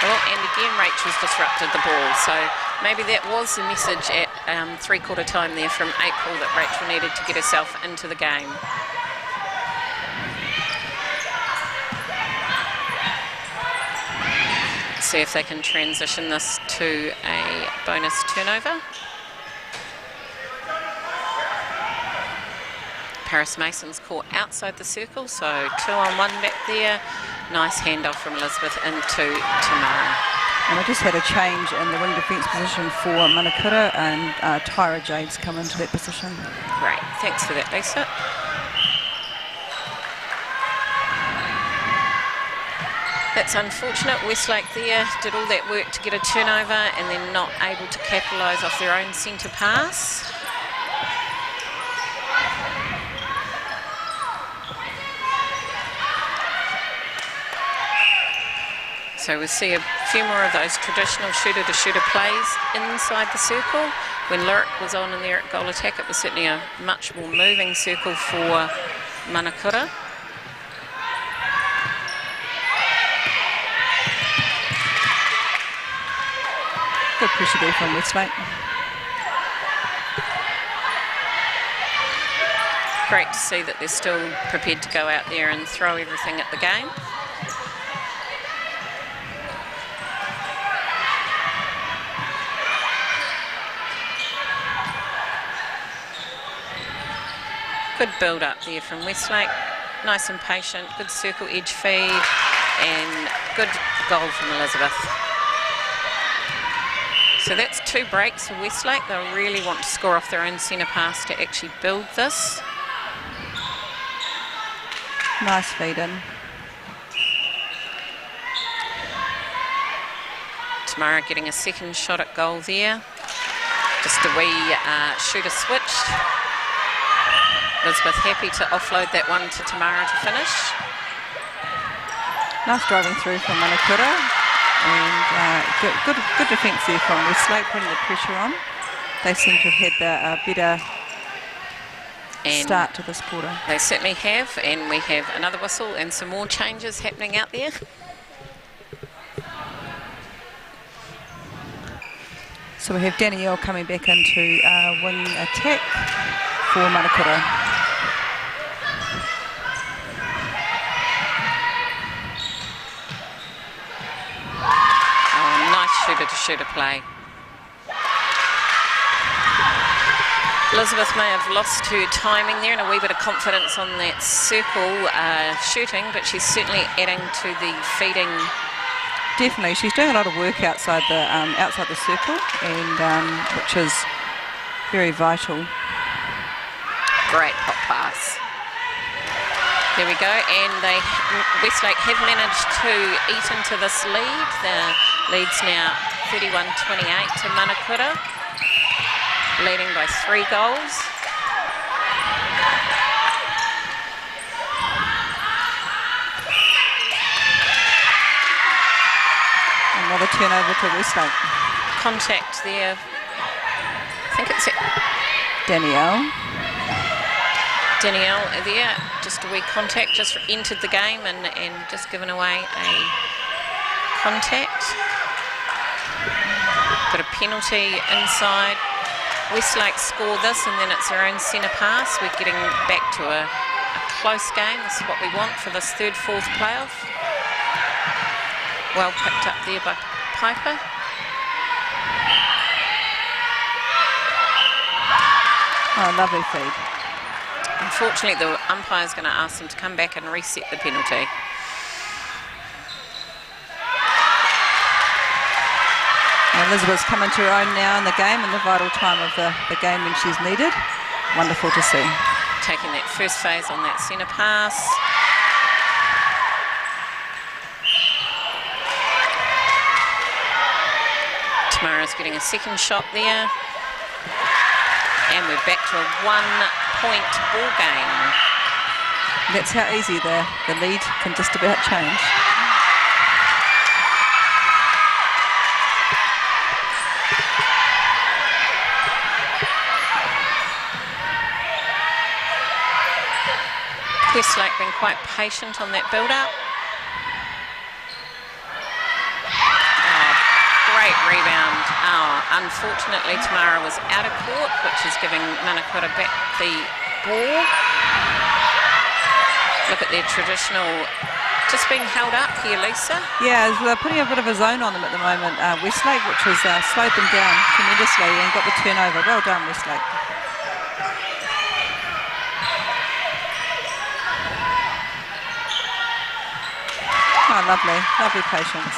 Speaker 1: Well, and again, Rachel's disrupted the ball. So maybe that was the message at three-quarter time there from April, that Rachel needed to get herself into the game. See if they can transition this to a bonus turnover. Paris Masons caught outside the circle, so 2-on-1 back there. Nice handoff from Elizabeth into Tamara.
Speaker 2: And we just had a change in the wing defence position for Manukura, and Tyra Jade's come into that position.
Speaker 1: Great, thanks for that, Lisa. That's unfortunate. Westlake there did all that work to get a turnover and then not able to capitalise off their own centre pass. So we'll see a few more of those traditional shooter-to-shooter plays inside the circle. When Lyric was on in there at goal attack, it was certainly a much more moving circle for Manukura.
Speaker 2: Good pressure there from Westlake.
Speaker 1: Great to see that they're still prepared to go out there and throw everything at the game. Good build up there from Westlake. Nice and patient, good circle edge feed, and good goal from Elizabeth. So that's 2 breaks for Westlake. They'll really want to score off their own centre pass to actually build this.
Speaker 2: Nice feed in.
Speaker 1: Tamara getting a second shot at goal there. Just a wee shooter switched. Elizabeth happy to offload that one to Tamara to finish.
Speaker 2: Nice driving through from Manukura. And good defence there from Westlake, putting the pressure on. They seem to have had the better start to this quarter.
Speaker 1: They certainly have, and we have another whistle and some more changes happening out there.
Speaker 2: So we have Danielle coming back into wing attack for Manukura.
Speaker 1: Shooter-to-shooter play. Elizabeth may have lost her timing there and a wee bit of confidence on that circle shooting, but she's certainly adding to the feeding.
Speaker 2: Definitely, she's doing a lot of work outside the circle, and which is very vital.
Speaker 1: Great pop pass. There we go, and Westlake have managed to eat into this lead. The lead's now 31-28 to Manukura, leading by 3 goals.
Speaker 2: Another turnover to Westlake.
Speaker 1: Contact there. I think it's
Speaker 2: Danielle
Speaker 1: there, just a wee contact, just entered the game and just given away a contact. Got a penalty inside. Westlake score this and then it's their own centre pass. We're getting back to a close game. This is what we want for this third, fourth playoff. Well picked up there by Piper.
Speaker 2: Oh, lovely feed.
Speaker 1: Unfortunately, the umpire's going to ask them to come back and reset the penalty.
Speaker 2: Elizabeth's come into her own now in the game, in the vital time of the game when she's needed. Wonderful to see.
Speaker 1: Taking that first phase on that centre pass. Tamara's getting a second shot there. And we're back to a 1-point ball game.
Speaker 2: That's how easy the lead can just about change.
Speaker 1: Westlake been quite patient on that build-up. Great rebound. Unfortunately, Tamara was out of court, which is giving Manukura back the ball. Look at their traditional, just being held up here, Lisa.
Speaker 2: Yeah, they're putting a bit of a zone on them at the moment. Westlake, which has slowed them down tremendously and got the turnover. Well done, Westlake. Oh, lovely, lovely patience.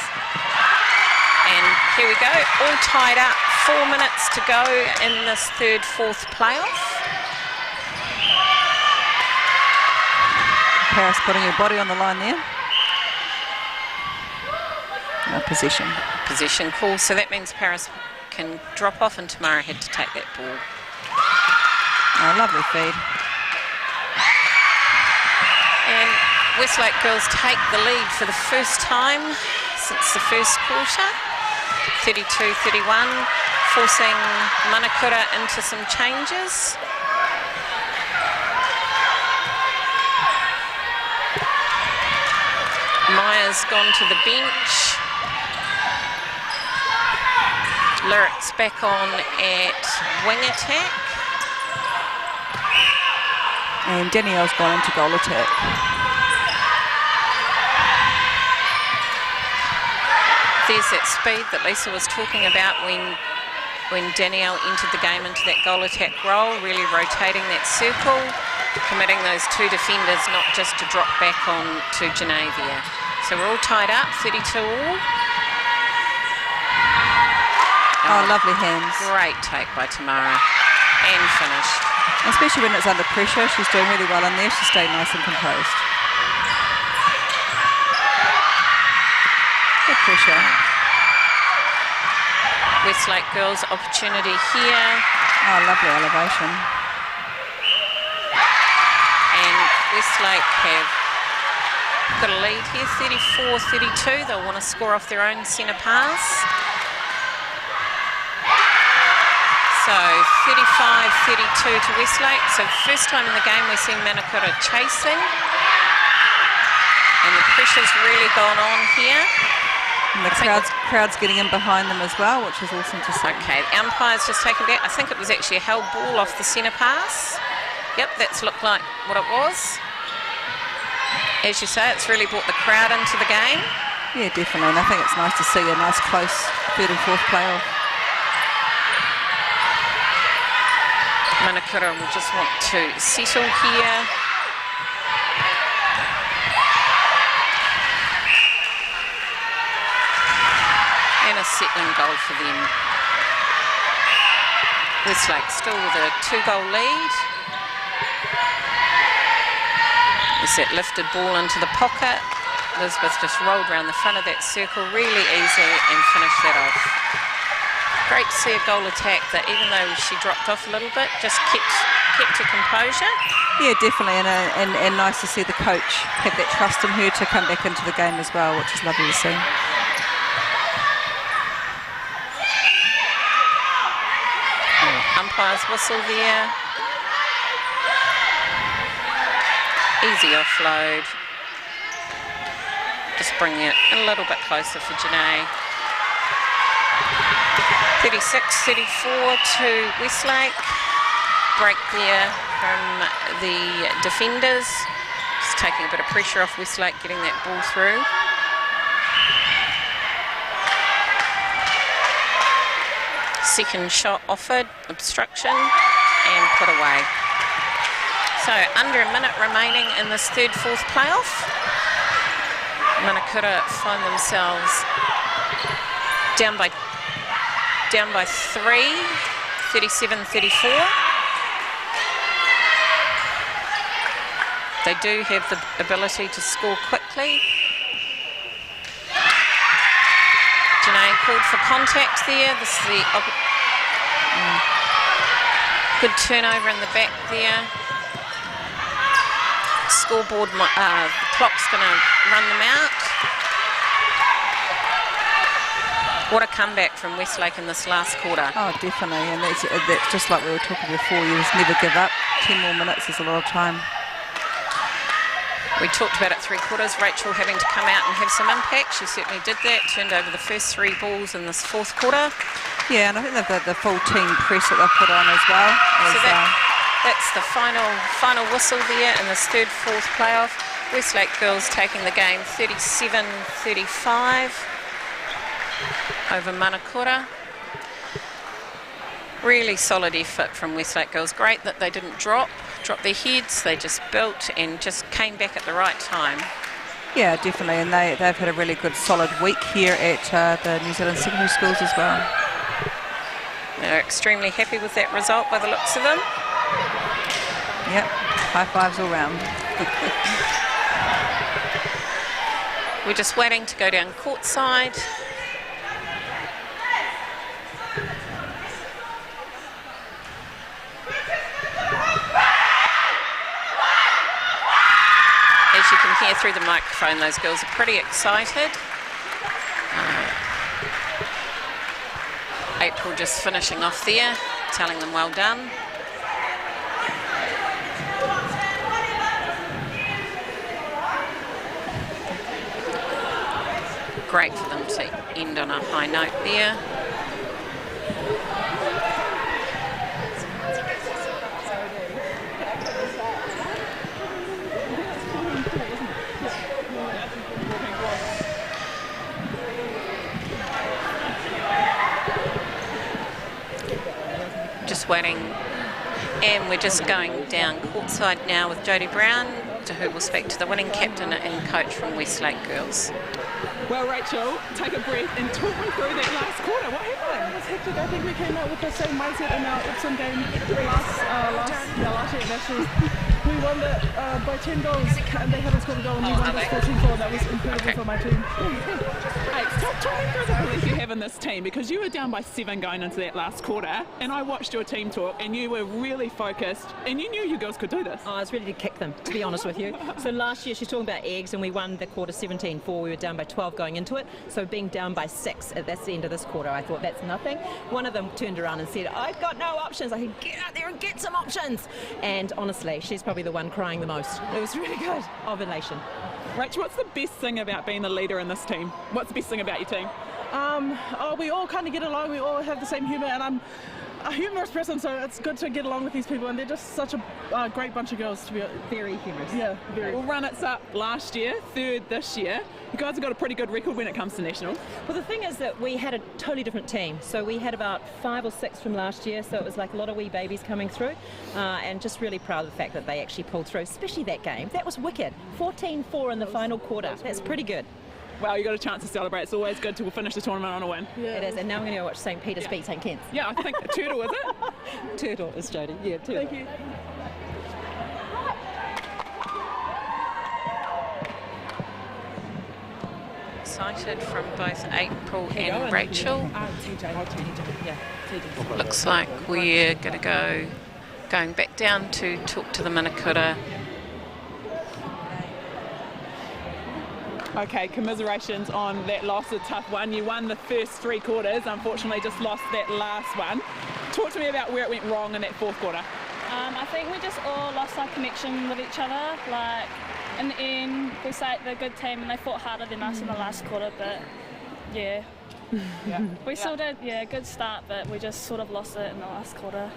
Speaker 1: And here we go, all tied up. 4 minutes to go in this third-fourth playoff.
Speaker 2: Paris putting her body on the line there. Possession.
Speaker 1: Possession call, so that means Paris can drop off and Tamara had to take that ball.
Speaker 2: Oh, lovely feed.
Speaker 1: And Westlake girls take the lead for the first time since the first quarter. 32-31, forcing Manukura into some changes. Maya's gone to the bench. Lyric's back on at wing attack.
Speaker 2: And Danielle's gone into goal attack.
Speaker 1: There's that speed that Lisa was talking about when Danielle entered the game into that goal attack role, really rotating that circle, committing those two defenders not just to drop back on to Janae there. So we're all tied up, 32 all.
Speaker 2: Oh, lovely hands.
Speaker 1: Great take by Tamara. And finished.
Speaker 2: Especially when it's under pressure, she's doing really well in there. She stayed nice and composed. Good pressure.
Speaker 1: Westlake girls opportunity here.
Speaker 2: Oh, lovely elevation.
Speaker 1: And Westlake have got a lead here, 34-32. They'll want to score off their own centre pass. So 35-32 to Westlake. So first time in the game we're seeing Manukura chasing. And the pressure's really gone on here.
Speaker 2: And the crowd's getting in behind them as well, which is awesome to see.
Speaker 1: Okay, the umpire's just taken back. I think it was actually a held ball off the centre pass. Yep, that's looked like what it was. As you say, it's really brought the crowd into the game.
Speaker 2: Yeah, definitely. And I think it's nice to see a nice close third and fourth playoff.
Speaker 1: Manukura will just want to settle here. And a settling goal for them. Westlake still with a 2-goal lead. There's that lifted ball into the pocket. Elizabeth just rolled around the front of that circle really easy and finished that off. Great to see a goal attack that even though she dropped off a little bit, just kept her composure.
Speaker 2: Yeah, definitely, and nice to see the coach have that trust in her to come back into the game as well, which is lovely to see.
Speaker 1: Umpire's whistle there. Easy offload. Just bringing it a little bit closer for Janae. 36-34 to Westlake. Break there from the defenders. Just taking a bit of pressure off Westlake, getting that ball through. Second shot offered, obstruction, and put away. So under a minute remaining in this third-fourth playoff. Manukura find themselves down by down by 3, 37-34. They do have the ability to score quickly. Janae called for contact there. This is the good turnover in the back there. Scoreboard, the clock's going to run them out. What a comeback from Westlake in this last quarter.
Speaker 2: Oh, definitely, and that's just like we were talking before, you just never give up. 10 more minutes is a lot of time.
Speaker 1: We talked about it 3 quarters, Rachel having to come out and have some impact. She certainly did that, turned over the first 3 balls in this 4th quarter.
Speaker 2: Yeah, and I think they've got the full team press that they've put on as well.
Speaker 1: So that's the final whistle there in this 3rd, 4th playoff. Westlake girls taking the game 37-35 over Manukura. Really solid effort from Westlake girls. Great that they didn't drop their heads. They just built and just came back at the right time.
Speaker 2: Yeah, definitely, and they've had a really good solid week here at the New Zealand secondary schools as well.
Speaker 1: They're extremely happy with that result by the looks of them.
Speaker 2: Yep, high fives all round.
Speaker 1: We're just waiting to go down courtside. As you can hear through the microphone, those girls are pretty excited. April just finishing off there, telling them well done. Great for them to end on a high note there. Just waiting, and we're just going down courtside now with Jodie Brown, who will speak to the winning captain and coach from Westlake girls.
Speaker 4: Well, Rachel, take a breath and talk me through that last quarter. What happened?
Speaker 5: It was hectic. I think we came out with the same mindset in our Ipswich game last year at Nationals. We won by 10 goals, and they haven't scored a goal, and we won this 14-4. That was incredible for my team.
Speaker 4: Hey, talk me through the belief you have in this team, because you were down by 7 going into that last quarter, and I watched your team talk, and you were really focused, and you knew you girls could do this.
Speaker 6: I was ready to kick them, to be honest with you. So last year she's talking about eggs, and we won the quarter 17-4. We were down by 12 going into it, so being down by 6 that's the end of this quarter, I thought that's nothing. One of them turned around and said, I've got no options. I said, get out there and get some options. And honestly, she's probably the one crying the most. It was really good. Ovulation.
Speaker 4: Rachel, what's the best thing about being the leader in this team? What's the best thing about your team?
Speaker 5: We all kind of get along. We all have the same humour, and I'm a humorous person, so it's good to get along with these people, and they're just such a great bunch of girls to be
Speaker 6: very humorous.
Speaker 5: Yeah, very.
Speaker 4: Well, runners up last year, 3rd this year. You guys have got a pretty good record when it comes to national.
Speaker 6: Well, the thing is that we had a totally different team. So we had about 5 or 6 from last year, so it was like a lot of wee babies coming through, and just really proud of the fact that they actually pulled through, especially that game. That was wicked. 14-4 in the final quarter. That's pretty good.
Speaker 4: Well, you got a chance to celebrate. It's always good to finish the tournament on a win.
Speaker 6: Yeah. It is, and now I'm going to go watch St. Peter's beat St. Kitts.
Speaker 4: Yeah, I think Turtle, is it?
Speaker 6: Turtle is Jodie. Yeah, Turtle.
Speaker 5: Thank you.
Speaker 1: Excited from both April and Rachel. Looks like we're going to going back down to talk to the Manukura.
Speaker 4: Okay, commiserations on that loss, a tough one. You won the first 3 quarters, unfortunately just lost that last one. Talk to me about where it went wrong in that 4th quarter.
Speaker 7: I think we just all lost our connection with each other. Like, in the end, we say they're a good team and they fought harder than us in the last quarter, but yeah. We still did, a good start, but we just sort of lost it in the last quarter.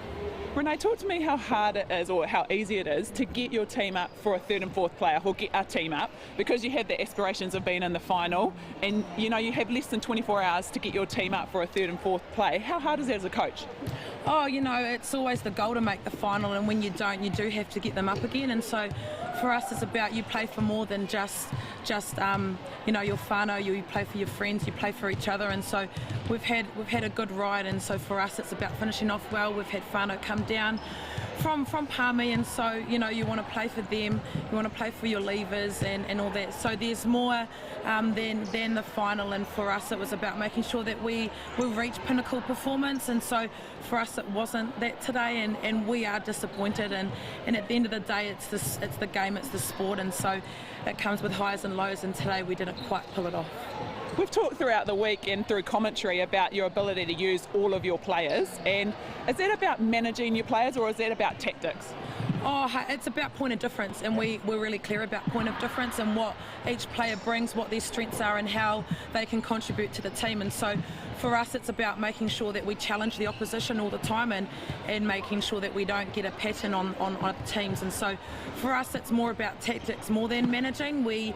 Speaker 4: Renee, talk to me how hard it is, or how easy it is, to get your team up for a 3rd and 4th playoff, or get our team up, because you had the aspirations of being in the final, and you know you have less than 24 hours to get your team up for a 3rd and 4th play. How hard is that as a coach?
Speaker 8: Oh, you know, it's always the goal to make the final, and when you don't, you do have to get them up again. And so for us, it's about you play for more than just you know, your whānau, you play for your friends, you play for each other. And so we've had a good ride, and so for us it's about finishing off well. We've had whānau come down from Palmy, and so, you know, you want to play for them, you want to play for your leavers and all that. So there's more than the final, and for us it was about making sure that we reach pinnacle performance. And so for us it wasn't that today, and we are disappointed, and at the end of the day it's the game, it's the sport, and so it comes with highs and lows, and today we didn't quite pull it off.
Speaker 4: We've talked throughout the week and through commentary about your ability to use all of your players, and is that about managing your players or is that about tactics?
Speaker 8: Oh, it's about point of difference, and we're really clear about point of difference and what each player brings, what their strengths are and how they can contribute to the team. And so for us it's about making sure that we challenge the opposition all the time, and making sure that we don't get a pattern on other teams. And so for us it's more about tactics more than managing. We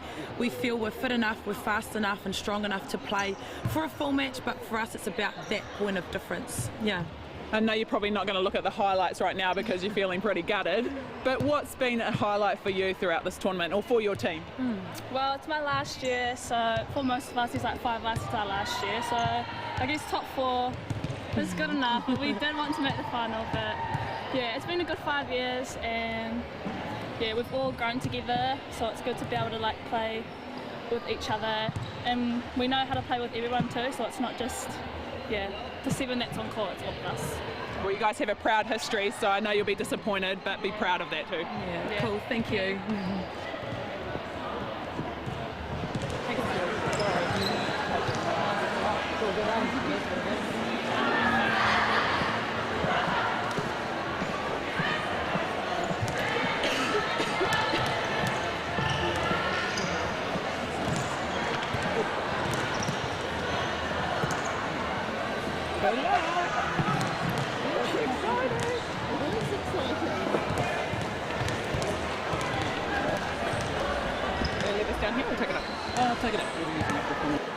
Speaker 8: feel we're fit enough, we're fast enough and strong enough to play for a full match, but for us it's about that point of difference. Yeah.
Speaker 4: I know you're probably not going to look at the highlights right now because you're feeling pretty gutted, but what's been a highlight for you throughout this tournament, or for your team?
Speaker 7: Well, it's my last year, so for most of us it's like 5 of us it's our last year, so I guess top 4 is good enough. We did want to make the final, but yeah, it's been a good 5 years, and yeah, we've all grown together, so it's good to be able to like play with each other, and we know how to play with everyone too, so it's not just the 7 that's on court, it's all of us.
Speaker 4: Well, you guys have a proud history, so I know you'll be disappointed, but be proud of that too.
Speaker 8: Yeah. Cool, thank you.
Speaker 4: Leave us down here, we'll take it up.
Speaker 5: Take it up.